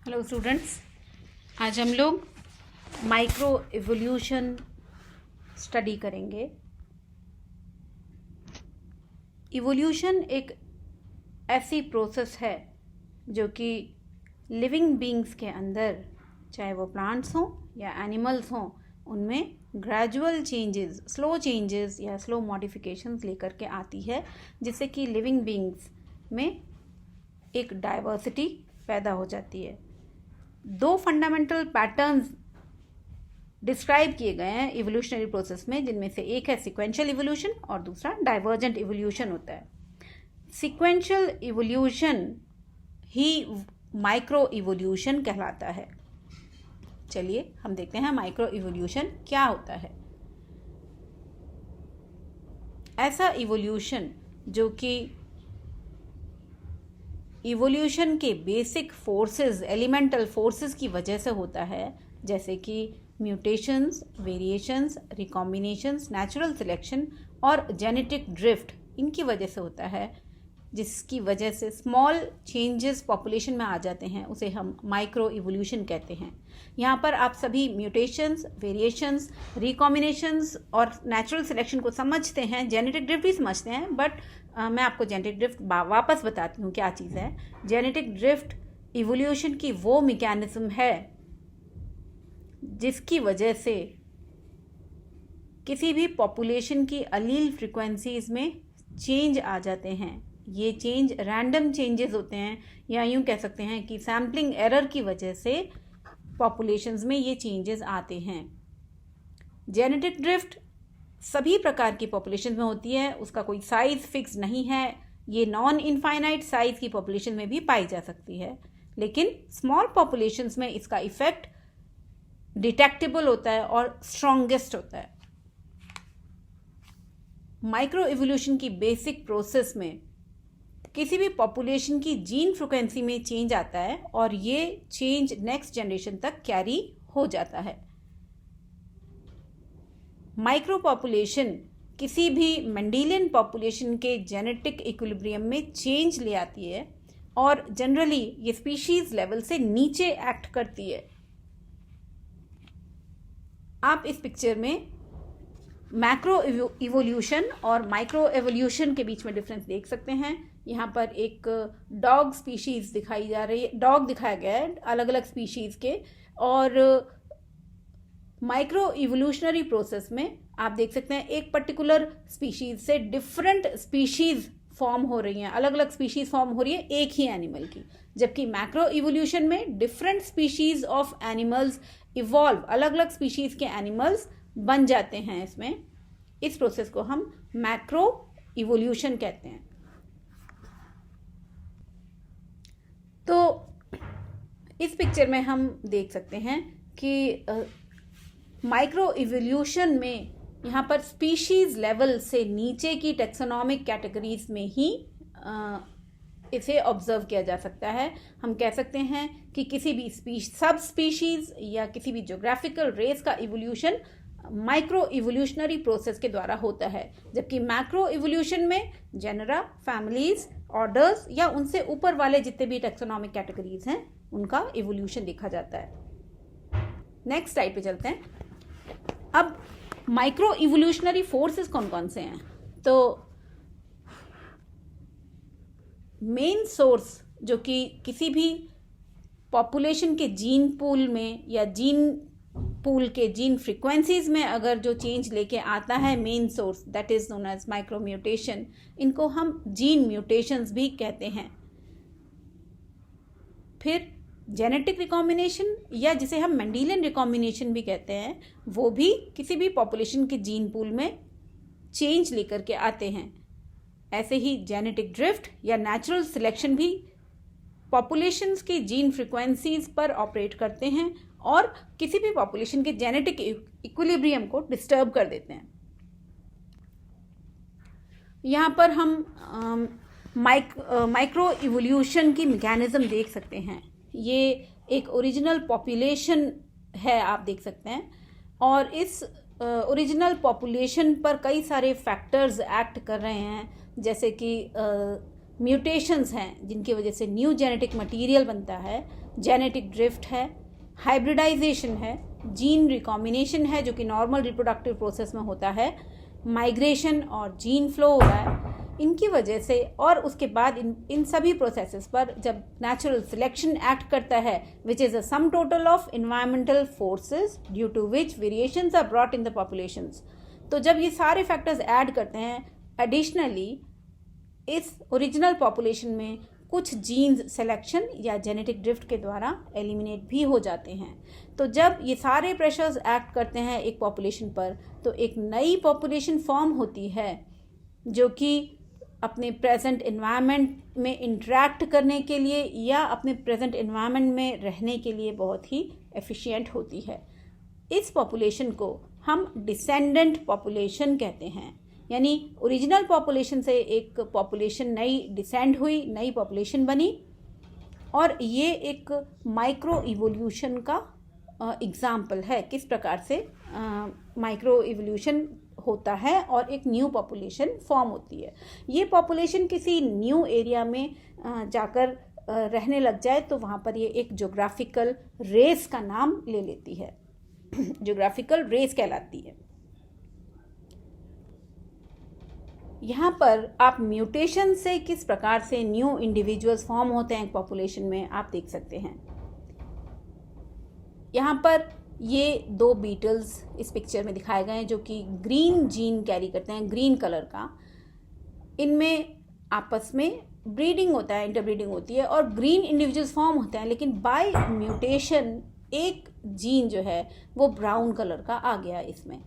Hello students, आज हम लोग माइक्रो इवोल्यूशन स्टडी करेंगे। इवोल्यूशन एक ऐसी प्रोसेस है जो कि लिविंग बीइंग्स के अंदर, चाहे वो प्लांट्स हों या एनिमल्स हों, उनमें ग्रेजुअल चेंजेस, स्लो चेंजेस या स्लो मॉडिफिकेशंस लेकर के आती है, जिससे कि लिविंग बीइंग्स में एक डाइवर्सिटी पैदा हो जाती है। दो फंडामेंटल पैटर्न्स डिस्क्राइब किए गए हैं इवोल्यूशनरी प्रोसेस में, जिनमें से एक है सीक्वेंशियल इवोल्यूशन और दूसरा डाइवर्जेंट इवोल्यूशन होता है। सीक्वेंशियल इवोल्यूशन ही माइक्रो इवोल्यूशन कहलाता है। चलिए हम देखते हैं माइक्रो इवोल्यूशन क्या होता है। ऐसा इवोल्यूशन जो कि इवोल्यूशन के बेसिक फोर्सेस, एलिमेंटल फोर्सेस की वजह से होता है, जैसे कि म्यूटेशंस, वेरिएशंस, रिकॉम्बिनेशंस, नेचुरल सिलेक्शन और जेनेटिक ड्रिफ्ट, इनकी वजह से होता है, जिसकी वजह से स्मॉल चेंजेस पॉपुलेशन में आ जाते हैं। उसे हम माइक्रो इवोल्यूशन कहते हैं। यहाँ पर आप सभी म्यूटेशंस, वेरिएशंस, रिकॉम्बिनेशंस और नेचुरल सिलेक्शन को समझते हैं, जेनेटिक ड्रिफ्ट भी समझते हैं, बट मैं आपको जेनेटिक ड्रिफ्ट वापस बताती हूँ क्या चीज़ है। जेनेटिक ड्रिफ्ट इवोल्यूशन की वो मैकेनिज्म है जिसकी वजह से किसी भी पॉपुलेशन की अलील फ्रिक्वेंसीज में चेंज आ जाते हैं। ये चेंज रैंडम चेंजेस होते हैं, या यूँ कह सकते हैं कि सैम्पलिंग एरर की वजह से पॉपुलेशंस में ये चेंजेस आते हैं। जेनेटिक ड्रिफ्ट सभी प्रकार की पॉपुलेशन में होती है, उसका कोई साइज फिक्स नहीं है। ये नॉन इनफाइनाइट साइज की पॉपुलेशन में भी पाई जा सकती है, लेकिन स्मॉल पॉपुलेशंस में इसका इफेक्ट डिटेक्टेबल होता है और स्ट्रॉन्गेस्ट होता है। माइक्रो इवोल्यूशन की बेसिक प्रोसेस में किसी भी पॉपुलेशन की जीन फ्रीक्वेंसी में चेंज आता है और ये चेंज नेक्स्ट जनरेशन तक कैरी हो जाता है। माइक्रो पॉपुलेशन किसी भी मेंडेलियन पॉपुलेशन के जेनेटिक इक्विलिब्रियम में चेंज ले आती है और जनरली ये स्पीशीज लेवल से नीचे एक्ट करती है। आप इस पिक्चर में मैक्रो इवोल्यूशन और माइक्रो एवोल्यूशन के बीच में डिफरेंस देख सकते हैं। यहाँ पर एक डॉग स्पीशीज दिखाई जा रही है, डॉग दिखाया गया है अलग अलग स्पीशीज के, और माइक्रो इवोल्यूशनरी प्रोसेस में आप देख सकते हैं एक पर्टिकुलर स्पीशीज से डिफरेंट स्पीशीज फॉर्म हो रही हैं, अलग अलग स्पीशीज फॉर्म हो रही है एक ही एनिमल की। जबकि मैक्रो इवोल्यूशन में different species of animals evolve, अलग अलग स्पीशीज के एनिमल्स बन जाते हैं। इसमें इस प्रोसेस को हम मैक्रो इवोल्यूशन कहते हैं। तो इस पिक्चर में हम देख सकते हैं कि माइक्रो इवोल्यूशन में यहाँ पर स्पीशीज लेवल से नीचे की टेक्सोनॉमिक कैटेगरीज में ही इसे ऑब्जर्व किया जा सकता है। हम कह सकते हैं कि किसी भी सब स्पीशीज या किसी भी ज्योग्राफिकल रेस का इवोल्यूशन माइक्रो इवोल्यूशनरी प्रोसेस के द्वारा होता है, जबकि मैक्रो इवोल्यूशन में जेनरा, फैमिलीज, ऑर्डर्स या उनसे ऊपर वाले जितने भी टेक्सोनॉमिक कैटेगरीज हैं उनका इवोल्यूशन देखा जाता है। नेक्स्ट स्लाइड पे चलते हैं। अब माइक्रो इवोल्यूशनरी फोर्सेस कौन कौन से हैं? तो मेन सोर्स जो कि किसी भी पॉपुलेशन के जीन पूल में या जीन पूल के जीन फ्रीक्वेंसीज में अगर जो चेंज लेके आता है, main source, that is known as micro mutation. इनको हम जीन म्यूटेशंस भी कहते हैं। फिर जेनेटिक रिकॉम्बिनेशन या जिसे हम मेंडेलियन रिकॉम्बिनेशन भी कहते हैं, वो भी किसी भी पॉपुलेशन के जीन पूल में चेंज लेकर के आते हैं। ऐसे ही जेनेटिक ड्रिफ्ट या नेचुरल सिलेक्शन भी पॉपुलेशंस की जीन फ्रीक्वेंसीज पर ऑपरेट करते हैं और किसी भी पॉपुलेशन के जेनेटिक इक्विलिब्रियम को डिस्टर्ब कर देते हैं। यहाँ पर हम माइक्रो इवोल्यूशन की मैकेनिज्म देख सकते हैं। ये एक ओरिजिनल पॉपुलेशन है, आप देख सकते हैं, और इस ओरिजिनल पॉपुलेशन पर कई सारे फैक्टर्स एक्ट कर रहे हैं, जैसे कि म्यूटेशंस हैं जिनकी वजह से न्यू जेनेटिक मटेरियल बनता है, जेनेटिक ड्रिफ्ट है, हाइब्रिडाइजेशन है, जीन रिकॉम्बिनेशन है जो कि नॉर्मल रिप्रोडक्टिव प्रोसेस में होता है, माइग्रेशन और जीन फ्लो हो रहा है, इनकी वजह से। और उसके बाद इन सभी प्रोसेसेस पर जब नेचुरल सिलेक्शन एक्ट करता है, which is a sum total of environmental forces due to which variations are brought in the populations. तो जब ये सारे फैक्टर्स ऐड करते हैं, एडिशनली इस ओरिजिनल पॉपुलेशन में कुछ जीन्स सिलेक्शन या जेनेटिक ड्रिफ्ट के द्वारा एलिमिनेट भी हो जाते हैं। तो जब ये सारे प्रेशर्स एक्ट करते हैं एक पॉपुलेशन पर, तो एक नई पॉपुलेशन फॉर्म होती है जो कि अपने प्रेजेंट एनवायरनमेंट में इंटरेक्ट करने के लिए या अपने प्रेजेंट एनवायरनमेंट में रहने के लिए बहुत ही एफिशिएंट होती है। इस पॉपुलेशन को हम डिसेंडेंट पॉपुलेशन कहते हैं, यानी ओरिजिनल पॉपुलेशन से एक पॉपुलेशन नई डिसेंड हुई, नई पॉपुलेशन बनी, और ये एक माइक्रो इवोल्यूशन का एग्जाम्पल है किस प्रकार से माइक्रो इवोल्यूशन होता है और एक न्यू पॉपुलेशन फॉर्म होती है। ये पॉपुलेशन किसी न्यू एरिया में जाकर रहने लग जाए तो वहाँ पर ये एक ज्योग्राफिकल रेस का नाम ले लेती है, ज्योग्राफिकल रेस कहलाती है। यहाँ पर आप म्यूटेशन से किस प्रकार से न्यू इंडिविजुअल्स फॉर्म होते हैं पॉपुलेशन में आप देख सकते हैं। यहाँ पर ये दो बीटल्स इस पिक्चर में दिखाए गए हैं जो कि ग्रीन जीन कैरी करते हैं, ग्रीन कलर का। इनमें आपस में ब्रीडिंग होता है, इंटरब्रीडिंग होती है और ग्रीन इंडिविजुअल्स फॉर्म होते हैं, लेकिन बाय म्यूटेशन एक जीन जो है वो ब्राउन कलर का आ गया इसमें।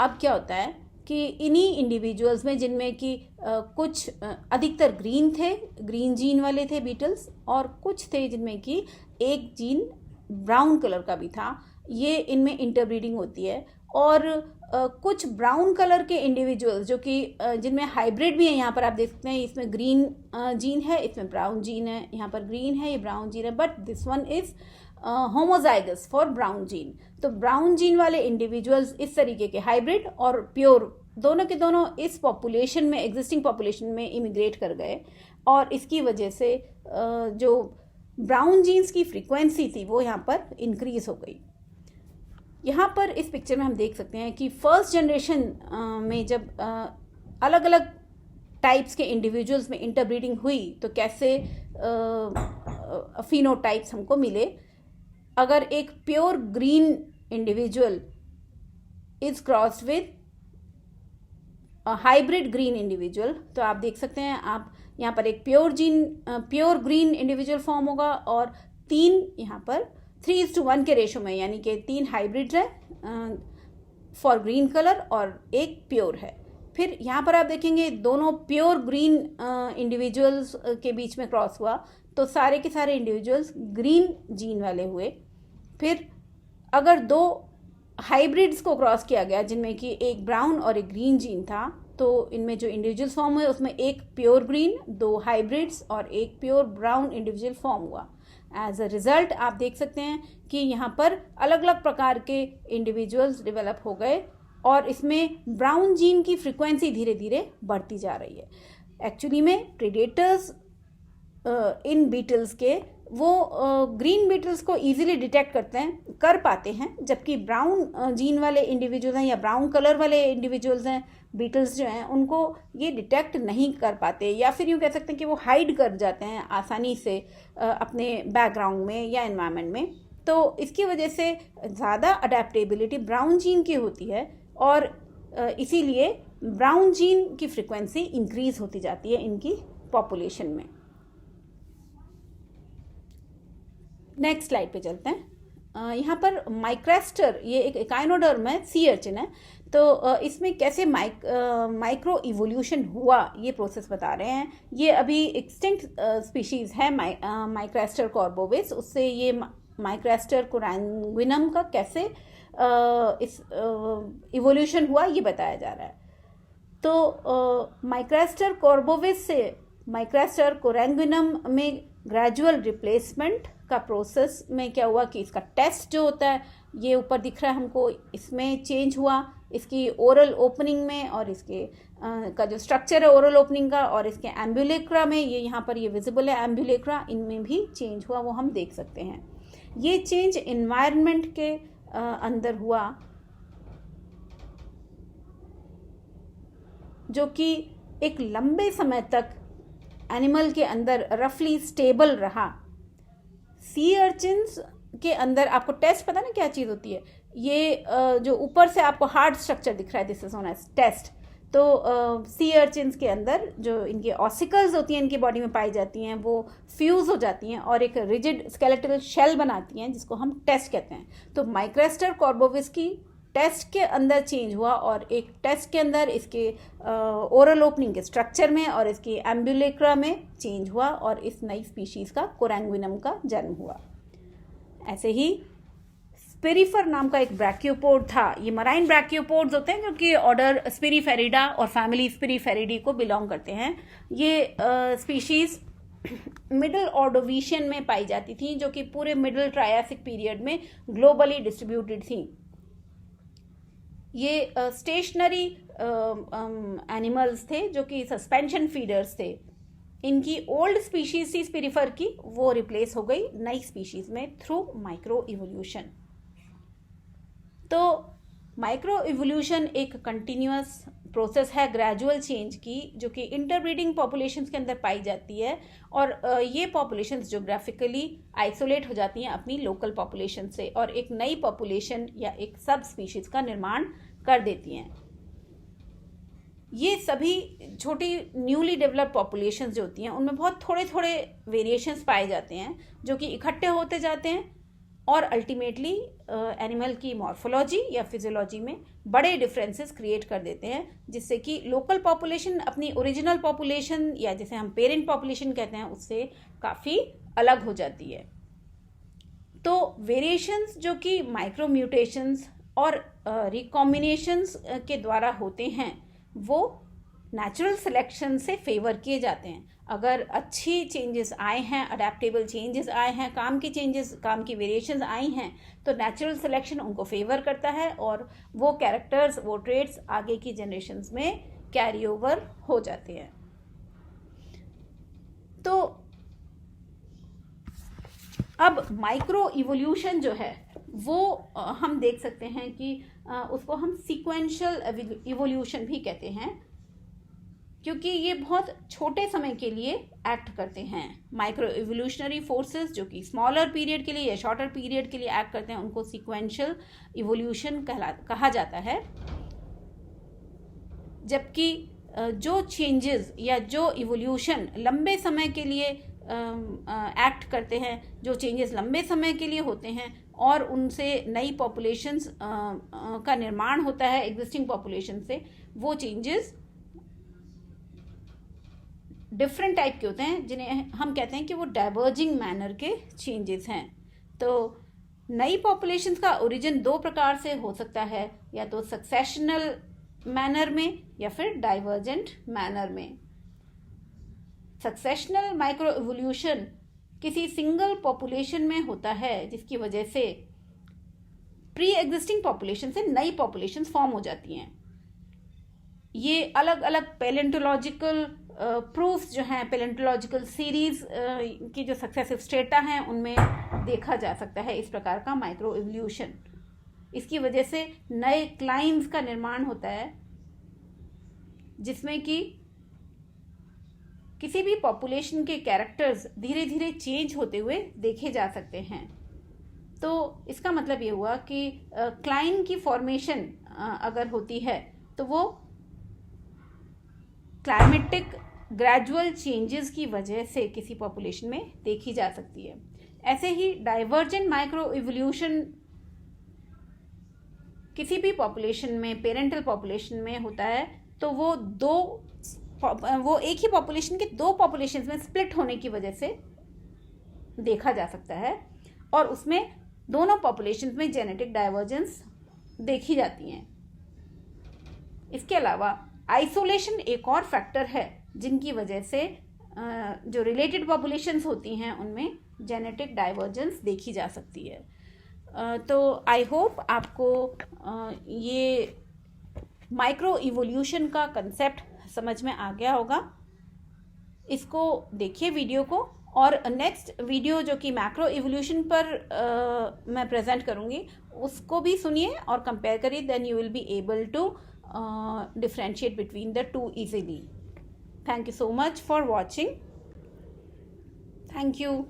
अब क्या होता है कि इन्हीं इंडिविजुअल्स में जिनमें कि कुछ अधिकतर ग्रीन थे, ग्रीन जीन वाले थे बीटल्स, और कुछ थे जिनमें कि एक जीन ब्राउन कलर का भी था, ये इनमें इंटरब्रीडिंग होती है। और कुछ ब्राउन कलर के इंडिविजुअल्स जो कि जिनमें हाइब्रिड भी है, यहाँ पर आप देख सकते हैं इसमें ग्रीन जीन है, इसमें ब्राउन जीन है, यहाँ पर ग्रीन है, ये ब्राउन जीन है, but this one is homozygous for brown gene. तो ब्राउन जीन वाले इंडिविजुअल्स इस तरीके के हाइब्रिड और प्योर दोनों के दोनों इस पॉपुलेशन में, एग्जिस्टिंग पॉपुलेशन में इमिग्रेट कर गए, और इसकी वजह से जो ब्राउन जीन्स की फ्रीक्वेंसी थी वो यहाँ पर इंक्रीज हो गई। यहाँ पर इस पिक्चर में हम देख सकते हैं कि फर्स्ट जनरेशन में जब अलग अलग टाइप्स के इंडिविजुअल्स में इंटरब्रीडिंग हुई तो कैसे फिनोटाइप्स हमको मिले। अगर एक pure green individual is crossed with hybrid green individual, तो आप देख सकते हैं, आप यहाँ पर एक प्योर ग्रीन इंडिविजुअल फॉर्म होगा और 3 यहाँ पर 3:1 के रेशो में, यानी कि 3 हाइब्रिड है फॉर ग्रीन कलर और एक प्योर है। फिर यहाँ पर आप देखेंगे दोनों प्योर ग्रीन इंडिविजुअल्स के बीच में क्रॉस हुआ तो सारे के सारे इंडिविजुअल्स ग्रीन जीन वाले हुए। फिर अगर 2 हाइब्रिड्स को क्रॉस किया गया जिनमें कि एक ब्राउन और एक ग्रीन जीन था, तो इनमें जो इंडिविजुअल फॉर्म हुए उसमें एक प्योर ग्रीन, 2 हाइब्रिड्स और एक प्योर ब्राउन इंडिविजुअल फॉर्म हुआ। एज अ रिजल्ट आप देख सकते हैं कि यहाँ पर अलग अलग प्रकार के इंडिविजुअल्स डेवलप हो गए और इसमें ब्राउन जीन की फ्रीक्वेंसी धीरे धीरे बढ़ती जा रही है। एक्चुअली में प्रेडेटर्स इन बीटल्स के वो ग्रीन बीटल्स को इजीली डिटेक्ट कर पाते हैं, जबकि ब्राउन जीन वाले इंडिविजुअल्स हैं या ब्राउन कलर वाले इंडिविजुअल्स हैं, बीटल्स जो हैं, उनको ये डिटेक्ट नहीं कर पाते, या फिर यूँ कह सकते हैं कि वो हाइड कर जाते हैं आसानी से अपने बैकग्राउंड में या एनवायरनमेंट में। तो इसकी वजह से ज़्यादा अडेप्टेबिलिटी ब्राउन जीन की होती है और इसीलिए ब्राउन जीन की फ्रिक्वेंसी इंक्रीज होती जाती है इनकी पॉपुलेशन में। नेक्स्ट स्लाइड पे चलते हैं। यहाँ पर माइक्रेस्टर, ये एक एकाइनोडर्म है, सी अर्चिन है, तो इसमें कैसे माइक्रो इवोल्यूशन हुआ ये प्रोसेस बता रहे हैं। ये अभी एक्सटिंक्ट स्पीशीज है माइक्रेस्टर कॉर्बोविस, उससे ये माइक्रेस्टर कोरैंगुइनम का कैसे इस इवोल्यूशन हुआ ये बताया जा रहा है। तो माइक्रेस्टर कॉर्बोविस से माइक्रेस्टर कोरैंगुइनम में ग्रेजुअल रिप्लेसमेंट का प्रोसेस में क्या हुआ कि इसका टेस्ट जो होता है, ये ऊपर दिख रहा है हमको, इसमें चेंज हुआ इसकी ओरल ओपनिंग में और इसके का जो स्ट्रक्चर है ओरल ओपनिंग का और इसके एम्बुलेक्रा में, ये यहाँ पर ये विजिबल है एम्बुलेक्रा, इनमें भी चेंज हुआ वो हम देख सकते हैं। ये चेंज इन्वायरमेंट के अंदर हुआ जो कि एक लंबे समय तक एनिमल के अंदर रफली स्टेबल रहा। सी अर्चिन्स के अंदर आपको टेस्ट पता ना क्या चीज़ होती है, ये जो ऊपर से आपको हार्ड स्ट्रक्चर दिख रहा है, this is known as test. तो सी अर्चिन्स के अंदर जो इनके ऑसिकल्स होती हैं इनकी बॉडी में पाई जाती हैं, वो फ्यूज हो जाती हैं और एक रिजिड स्केलेटल शेल बनाती हैं जिसको हम टेस्ट कहते हैं। तो माइक्रोस्टर कॉर्बोविस की टेस्ट के अंदर चेंज हुआ और एक टेस्ट के अंदर इसके ओरल ओपनिंग के स्ट्रक्चर में और इसके एम्बुलेक्रा में चेंज हुआ और इस नई स्पीशीज का कोरैंगुइनम का जन्म हुआ। ऐसे ही स्पिरिफर नाम का एक ब्रैकियोपोड था। ये मराइन ब्रैकियोपोड्स होते हैं जो कि ऑर्डर स्पिरिफेरिडा और फैमिली स्पिरिफेरिडी को बिलोंग करते हैं। ये स्पीशीज मिडिल ऑर्डोविशियन में पाई जाती थी जो कि पूरे मिडिल ट्रायासिक पीरियड में ग्लोबली डिस्ट्रीब्यूटेड थी। ये स्टेशनरी एनिमल्स थे जो कि सस्पेंशन फीडर्स थे। इनकी ओल्ड स्पीशीज थी स्पिरिफर की, वो रिप्लेस हो गई नई स्पीशीज में थ्रू माइक्रो इवोल्यूशन। तो माइक्रो इवोल्यूशन एक कंटिन्यूअस प्रोसेस है ग्रेजुअल चेंज की जो कि इंटरब्रीडिंग पॉपुलेशंस के अंदर पाई जाती है और ये पॉपुलेशंस ज्योग्राफिकली आइसोलेट हो जाती हैं अपनी लोकल पॉपुलेशन से और एक नई पॉपुलेशन या एक सब स्पीशीज का निर्माण कर देती हैं। ये सभी छोटी न्यूली डेवलप्ड पॉपुलेशंस जो होती हैं उनमें बहुत थोड़े थोड़े वेरिएशंस पाए जाते हैं जो कि इकट्ठे होते जाते हैं और अल्टीमेटली एनिमल की मॉर्फोलॉजी या फिजियोलॉजी में बड़े डिफरेंसेस क्रिएट कर देते हैं जिससे कि लोकल पॉपुलेशन अपनी ओरिजिनल पॉपुलेशन या जिसे हम पेरेंट पॉपुलेशन कहते हैं उससे काफ़ी अलग हो जाती है। तो वेरिएशंस जो कि माइक्रो म्यूटेशंस और रिकॉम्बिनेशंस के द्वारा होते हैं वो नेचुरल सिलेक्शन से फेवर किए जाते हैं। अगर अच्छी चेंजेस आए हैं, अडेप्टेबल चेंजेस आए हैं, काम की वेरिएशंस आई हैं तो नेचुरल सिलेक्शन उनको फेवर करता है और वो कैरेक्टर्स, वो ट्रेड्स आगे की जनरेशन्स में कैरी ओवर हो जाते हैं। तो अब माइक्रो इवोल्यूशन जो है वो हम देख सकते हैं कि उसको हम सीक्वेंशियल इवोल्यूशन भी कहते हैं क्योंकि ये बहुत छोटे समय के लिए एक्ट करते हैं। माइक्रो इवोल्यूशनरी फोर्सेस जो कि स्मॉलर पीरियड के लिए या शॉर्टर पीरियड के लिए एक्ट करते हैं उनको सीक्वेंशियल इवोल्यूशन कहा जाता है। जबकि जो चेंजेस या जो इवोल्यूशन लंबे समय के लिए एक्ट करते हैं, जो चेंजेस लंबे समय के लिए होते हैं और उनसे नई पॉपुलेशंस का निर्माण होता है एग्जिस्टिंग पॉपुलेशन से, वो चेंजेस डिफरेंट टाइप के होते हैं जिन्हें हम कहते हैं कि वो डाइवर्जिंग मैनर के चेंजेस हैं। तो नई पॉपुलेशंस का ओरिजिन दो प्रकार से हो सकता है, या तो सक्सेशनल मैनर में या फिर डाइवर्जेंट मैनर में। सक्सेशनल माइक्रो इवोल्यूशन किसी सिंगल पॉपुलेशन में होता है जिसकी वजह से प्री एग्जिस्टिंग पॉपुलेशन से नई पॉपुलेशन फॉर्म हो जाती हैं। ये अलग अलग पैलेंटोलॉजिकल प्रूफ्स जो हैं, पैलेंटोलॉजिकल सीरीज की जो सक्सेसिव स्टेटा हैं उनमें देखा जा सकता है इस प्रकार का माइक्रो इवोल्यूशन। इसकी वजह से नए क्लाइम्स का निर्माण होता है जिसमें कि किसी भी पॉपुलेशन के कैरेक्टर्स धीरे धीरे चेंज होते हुए देखे जा सकते हैं। तो इसका मतलब ये हुआ कि क्लाइन की फॉर्मेशन अगर होती है तो वो क्लाइमेटिक ग्रेजुअल चेंजेस की वजह से किसी पॉपुलेशन में देखी जा सकती है। ऐसे ही डाइवर्जेंट माइक्रो इवोल्यूशन किसी भी पॉपुलेशन में, पेरेंटल पॉपुलेशन में होता है तो वो एक ही पॉपुलेशन के दो पॉपुलेशंस में स्प्लिट होने की वजह से देखा जा सकता है और उसमें दोनों पॉपुलेशंस में जेनेटिक डाइवर्जेंस देखी जाती हैं। इसके अलावा आइसोलेशन एक और फैक्टर है जिनकी वजह से जो रिलेटेड पॉपुलेशंस होती हैं उनमें जेनेटिक डाइवर्जेंस देखी जा सकती है। तो आई होप आपको ये माइक्रो इवोल्यूशन का कंसेप्ट समझ में आ गया होगा। इसको देखिए वीडियो को, और नेक्स्ट वीडियो जो कि मैक्रो इवोल्यूशन पर मैं प्रेजेंट करूँगी उसको भी सुनिए और कंपेयर करिए, then you will be able to differentiate between the two easily. Thank you so much for watching. Thank you.